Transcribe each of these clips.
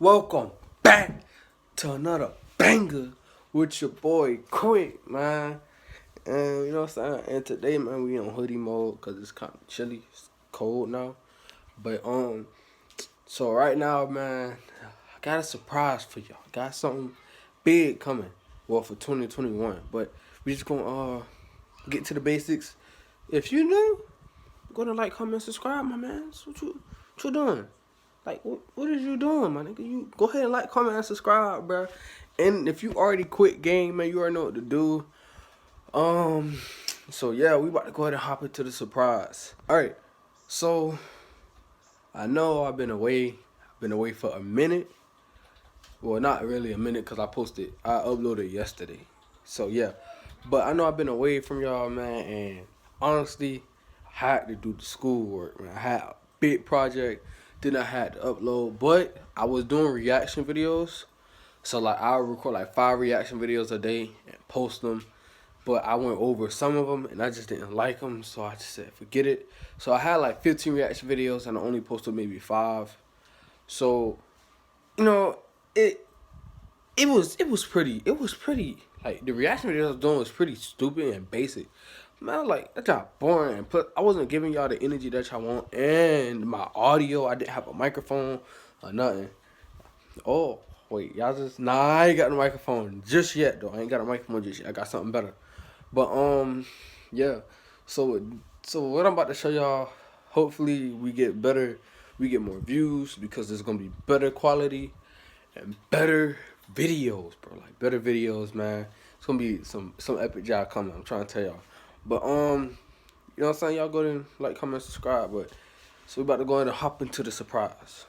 Welcome back to another banger with your boy Quick, man. And you know what I'm saying? And today, man, we on hoodie mode because it's kind of chilly. It's cold now. But so right now, man, I got a surprise for y'all. Got something big coming. Well, for 2021. But we just gonna get to the basics. If you new, go to like, comment, subscribe, my man. So what you doing? Like, what is you doing, my nigga? You go ahead and like, comment, and subscribe, bro. And if you already quit game, man, you already know what to do. So yeah, we about to go ahead and hop into the surprise. All right. So I know I've been away. I've been away for a minute. Well, not really a minute, cause I uploaded yesterday. So yeah, but I know I've been away from y'all, man, and honestly, I had to do the schoolwork, man. I had a big project, then I had to upload, but I was doing reaction videos. So like I would record like 5 reaction videos a day and post them, but I went over some of them and I just didn't like them, so I just said forget it. So I had like 15 reaction videos and I only posted maybe 5. So you know it it was pretty like the reaction videos I was doing was pretty stupid and basic. Man, like that got boring, and plus I wasn't giving y'all the energy that y'all want, and my audio, I didn't have a microphone or nothing. Oh wait, y'all just I ain't got no microphone just yet though. I ain't got a microphone just yet. I got something better. But yeah. So so what I'm about to show y'all, hopefully we get better, we get more views because there's gonna be better quality and better videos, bro. Like better videos, man. It's gonna be some epic job coming. I'm trying to tell y'all. But you know what I'm saying? Y'all go and like, comment, subscribe. But so we about to go ahead and hop into the surprise.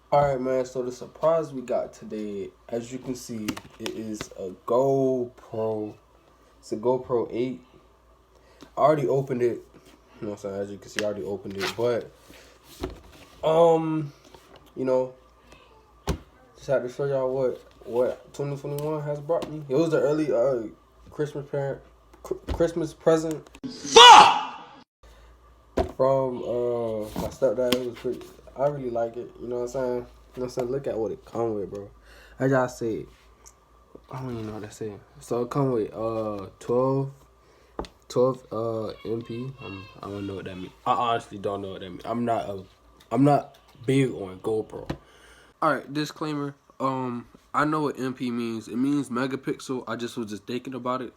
All right, man. So the surprise we got today, as you can see, it is a GoPro. It's a GoPro 8. I already opened it. You know what I'm saying? As you can see, I already opened it. But you know, just had to show y'all what 2021 has brought me. It was the early Christmas present. Fuck! From my stepdad. It was pretty. I really like it. You know what I'm saying? You know what I'm saying? Look at what it come with, bro. As y'all said, I don't even know what I said. So it come with 12 MP. I don't know what that means. I honestly don't know what that means. I'm not big on GoPro. All right, disclaimer. I know what MP means. It means megapixel. I just was just thinking about it,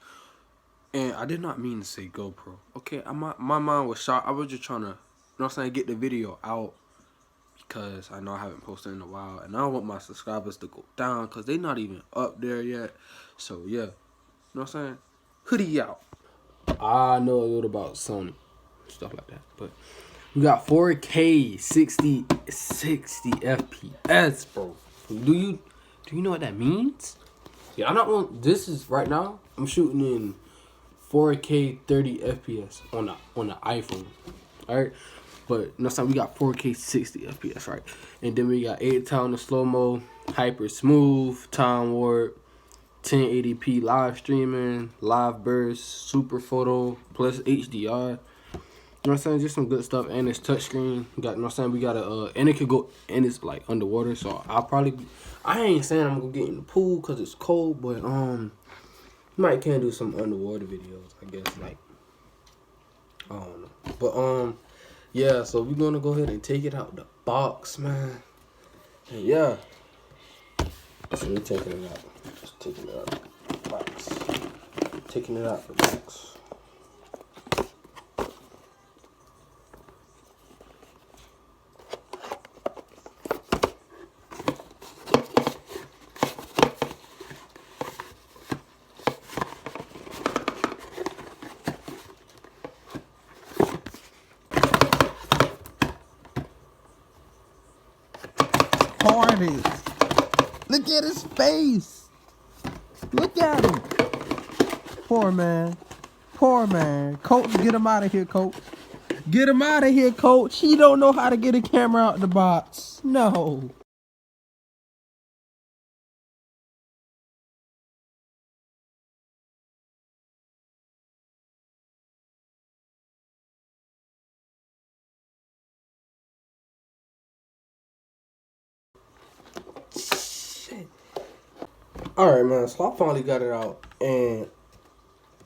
and I did not mean to say GoPro. Okay, my mind was shot. I was just trying to, you know what I'm saying, get the video out because I know I haven't posted in a while, and I don't want my subscribers to go down because they not even up there yet. So yeah, you know what I'm saying. Hoodie out. I know a little about Sony, stuff like that, but we got 4K 60 FPS, bro. Do you know what that means? Yeah, I'm not on. This is right now. I'm shooting in 4K 30 FPS on the iPhone. All right, but you know what we got 4K 60 FPS, right? And then we got 8 on the slow mo, hyper smooth, time warp, 1080p live streaming, live burst, super photo, plus HDR. You know what I'm saying? Just some good stuff. And it's touchscreen. Got, you know what I'm saying? We got and it could go, and it's like underwater. So I ain't saying I'm gonna get in the pool because it's cold, but might can do some underwater videos, I guess. Like, I don't know. But yeah, so we're gonna go ahead and take it out the box, man. And yeah. So we're taking it out. Just taking it out the box. Taking it out the box. Hardest. Look at his face. Look at him. Poor man. Poor man. Coach, get him out of here, coach. Get him out of here, coach. He don't know how to get a camera out the box. No. Alright, man, so I finally got it out, and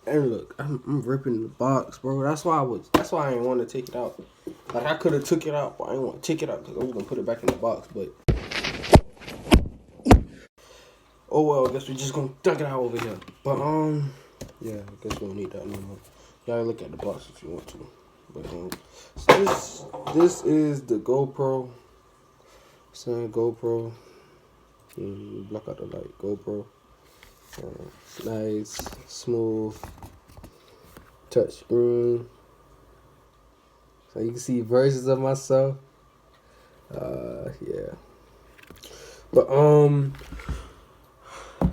look, I'm ripping the box, bro. That's why I didn't want to take it out. Like, I could have took it out, but I didn't want to take it out because I was gonna put it back in the box. But oh well, I guess we just gonna dunk it out over here. But yeah, I guess we don't need that anymore. Y'all look at the box if you want to. But so this is the GoPro. Saying GoPro. Block out the light. GoPro. Nice, smooth touch screen. So you can see versions of myself. Yeah. But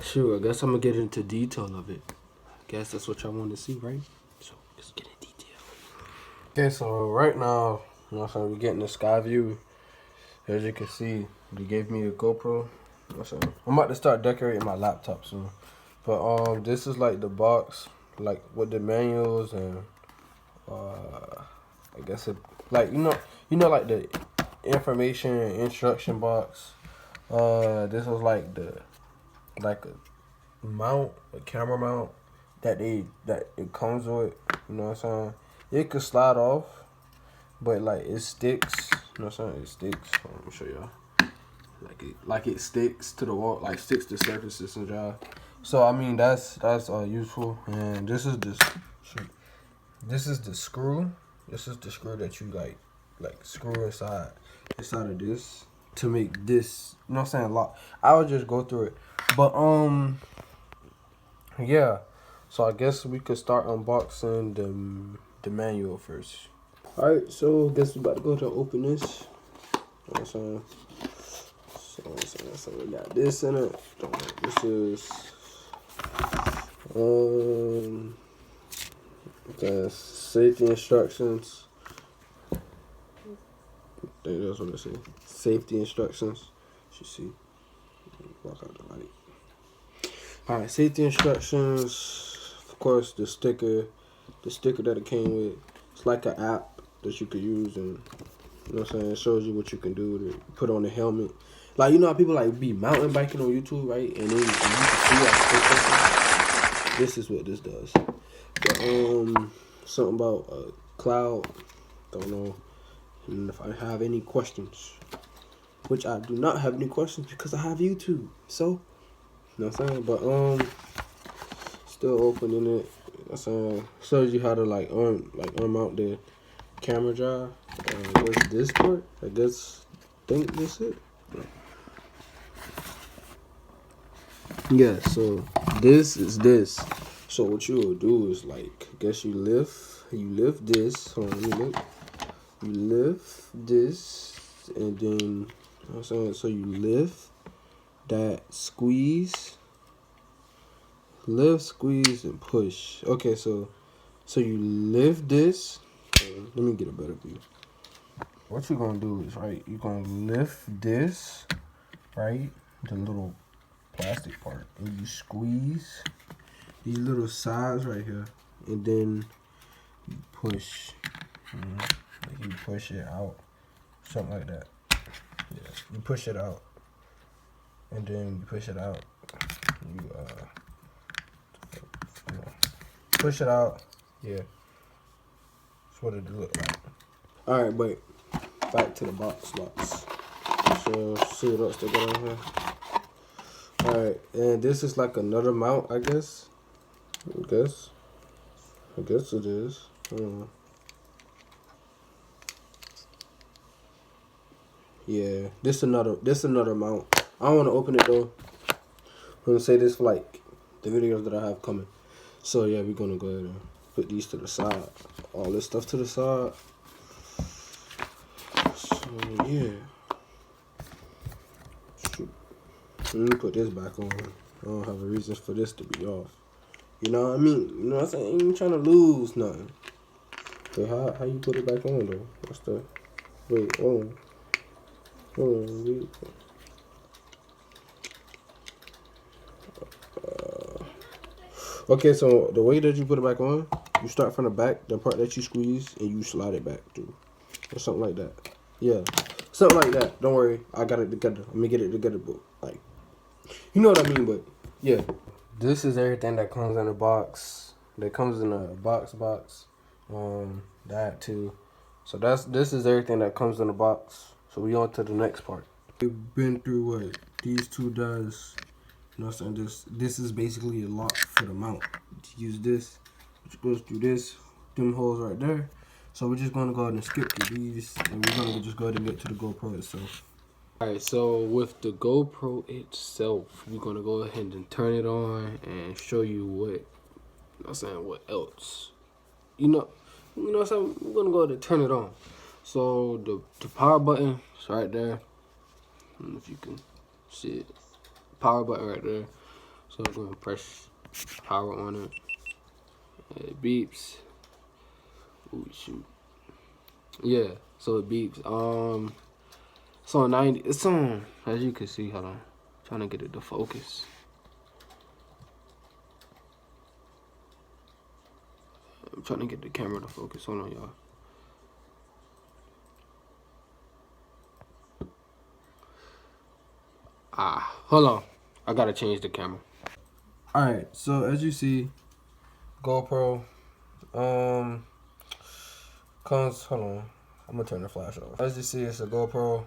sure, I guess I'm gonna get into detail of it. I guess that's what y'all want to see, right? So let's get in detail. Okay, so right now, you know what I'm saying, we're getting the sky view. As you can see, they gave me a GoPro. I'm about to start decorating my laptop soon. But this is like the box, like with the manuals and I guess it, like you know like the information and instruction box. This was like a mount, a camera mount that it comes with. You know what I'm saying? It could slide off, but like it sticks. You know what I'm saying? It sticks. Let me show y'all. Like it sticks to the wall, like sticks to surfaces and job. So I mean that's useful. And this is the screw. This is the screw that you like screw inside of this to make this. You know what I'm saying? Lock. I would just go through it, but yeah. So I guess we could start unboxing the manual first. All right. So I guess we about to go to open this. You know what I'm saying? So we got this in it. This is the safety instructions. I think that's what it says. Safety instructions. You see. Walk out the light. Alright, safety instructions. Of course, the sticker that it came with. It's like an app that you could use, and you know what I'm saying, it shows you what you can do to put on the helmet. Like, you know how people like be mountain biking on YouTube, right? And then you can see this is what this does. But, something about cloud. Don't know. And if I have any questions, which I do not have any questions because I have YouTube. So, you know what I'm saying? But still opening it. You know what I'm saying? Shows you how to like unmount the camera jar. What's this part? I guess think this it. Yeah, so this is this. So what you will do is like, I guess you lift this. Hold on, let me look. You lift this, and then, you know what I'm saying? So you lift that, squeeze, squeeze, and push. Okay, so you lift this. Let me get a better view. What you're gonna do is, right, you're gonna lift this, right, the little plastic part, and you squeeze these little sides right here, and then you push. Like you push it out, something like that. Yeah, you push it out, and then you push it out. You push it out. Yeah, that's what it look like. All right, but back to the box. So see what else they got on here. All right, and this is like another mount, I guess. I guess it is. I don't know. Yeah, this another mount. I don't want to open it though. I'm gonna say this for like the videos that I have coming. So yeah, we're gonna go ahead and put these to the side. All this stuff to the side. So yeah. Shoot. Let me put this back on. I don't have a reason for this to be off. You know what I mean? You know what I'm saying? I ain't trying to lose nothing. Okay, how you put it back on though? What's the wait, hold on. Okay, so the way that you put it back on, you start from the back, the part that you squeeze, and you slide it back through, or something like that. Yeah, something like that. Don't worry, I got it together. Let me get it together, but like, You know what I mean, but yeah. This is everything that comes in a box. That comes in a box. That too. So this is everything that comes in a box. So we on to the next part. We've been through what these two does. You know what I'm saying? This is basically a lock for the mount. To use this, which goes through them holes right there. So we're just gonna go ahead and skip through these, and we're gonna just go ahead and get to the GoPro itself. Alright, so with the GoPro itself, we're gonna go ahead and turn it on and show you what else. You know what I'm saying? We're gonna go ahead and turn it on. So the power button is right there. I don't know if you can see it. Power button right there. So I'm gonna press power on it. It beeps. Ooh, shoot. Yeah, so it beeps. It's on 90. It's on, as you can see. Hold on, trying to get it to focus. I'm trying to get the camera to focus. Hold on, y'all. Hold on. I gotta change the camera. Alright, so as you see, GoPro comes, hold on. I'm gonna turn the flash off. As you see, it's a GoPro.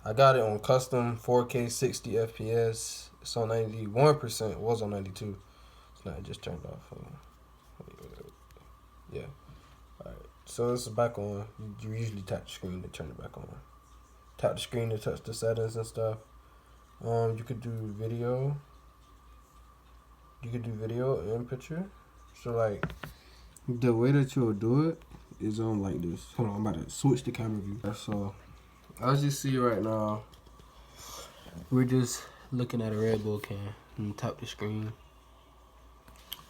I got it on custom 4K 60 FPS. It's on 91%. It was on 92. It's not, it just turned off. Hold on. Yeah. Alright. So it's back on. You usually tap the screen to turn it back on. Tap the screen to touch the settings and stuff. You could do video. You could do video and picture. So like the way that you'll do it is like this. Hold on, I'm about to switch the camera view. So as you see right now, we're just looking at a Red Bull can and tap the screen.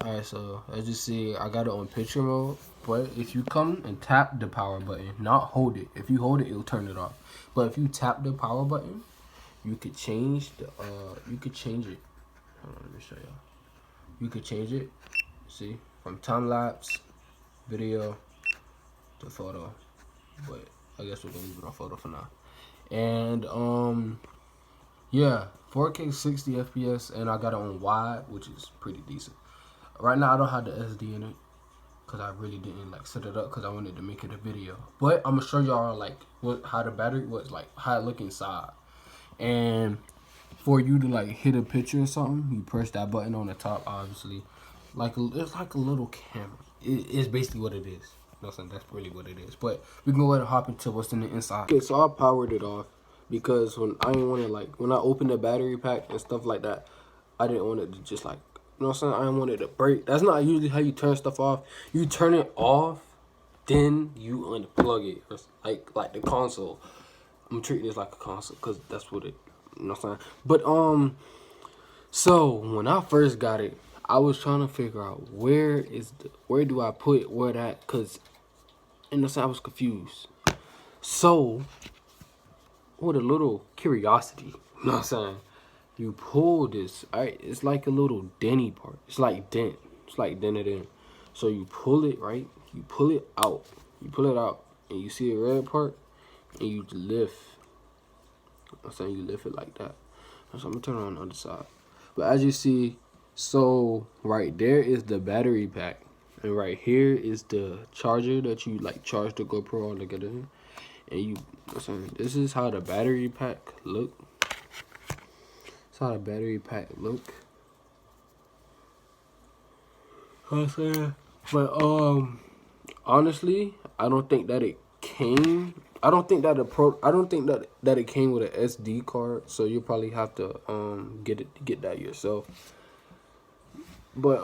Alright, so as you see, I got it on picture mode. But if you come and tap the power button, not hold it. If you hold it, it'll turn it off. But if you tap the power button, you could change the you could change it. Hold on, let me show y'all. You could change it. See, from time lapse, video to photo. But I guess we're gonna leave it on photo for now. And yeah, 4K 60 FPS, and I got it on wide, which is pretty decent. Right now I don't have the SD in it because I really didn't like set it up because I wanted to make it a video. But I'm gonna show y'all like how the battery was, like how it look inside. And for you to like hit a picture or something, you press that button on the top, obviously. It's like a little camera. It's basically what it is. No, that's really what it is. But we can go ahead and hop into what's in the inside. Okay, so I powered it off because when I didn't want to when I opened the battery pack and stuff like that, I didn't want it to just like, you know what I'm saying? I didn't want it to break. That's not usually how you turn stuff off. You turn it off, then you unplug it. Like the console. I'm treating this like a console because that's what it, you know what I'm saying? But so when I first got it, I was trying to figure out where do I put where that, because in the sense I was confused. So with a little curiosity, you know what I'm saying? You pull this, alright, it's like a little denty part. It's like dented in. So you pull it, right? You pull it out. You pull it out and you see a red part and you lift. I'm saying you lift it like that. So I'm gonna turn it on the other side. But as you see, so right there is the battery pack, and right here is the charger that you like charge the GoPro all together. And you, I'm saying, this is how the battery pack look. That's how the battery pack look. You know what I'm saying? But honestly, I don't think that it came. I don't think that it came with an SD card, so you probably have to get that yourself. But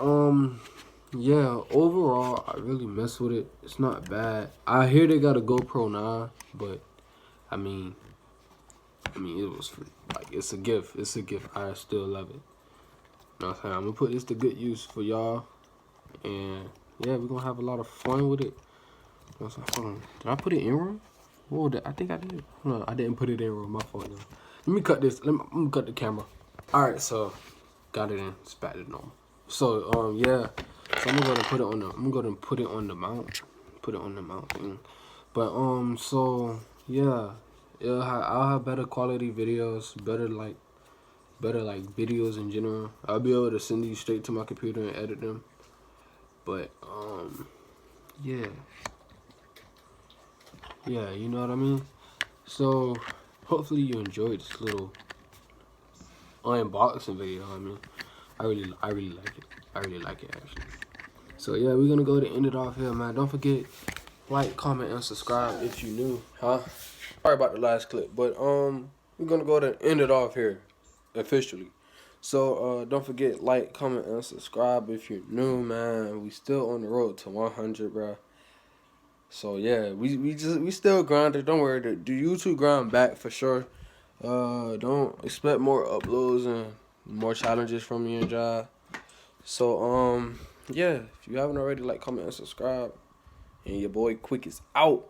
yeah, overall I really mess with it. It's not bad. I hear they got a GoPro 9, but I mean it was free. Like it's a gift. It's a gift. I still love it. You know what I'm saying? I'm gonna put this to good use for y'all, and yeah, we're gonna have a lot of fun with it. You know what I'm saying? Hold on. Did I put it in wrong? I think I did. No, I didn't put it in wrong. My fault. Though. Let me cut this. Let me cut the camera. All right, so got it in. It's back to normal. So yeah. So I'm gonna put it on the. I'm gonna put it on the mount. Put it on the mount thing. But so yeah, I'll have better quality videos. Better like better like videos in general. I'll be able to send these straight to my computer and edit them. But yeah, you know what I mean. So hopefully you enjoyed this little unboxing video. I mean, I really like it. I really like it actually. So yeah, we're gonna go to end it off here, man. Don't forget, like, comment, and subscribe if you new, huh? Sorry about the last clip, but we're gonna go to end it off here officially. So don't forget, like, comment, and subscribe if you're new, man. We still on the road to 100, bro. So yeah, we still grinding. Don't worry, the YouTube grind back for sure. Don't expect more uploads and more challenges from me and Jai. So yeah, if you haven't already, like, comment, and subscribe. And your boy Quick is out.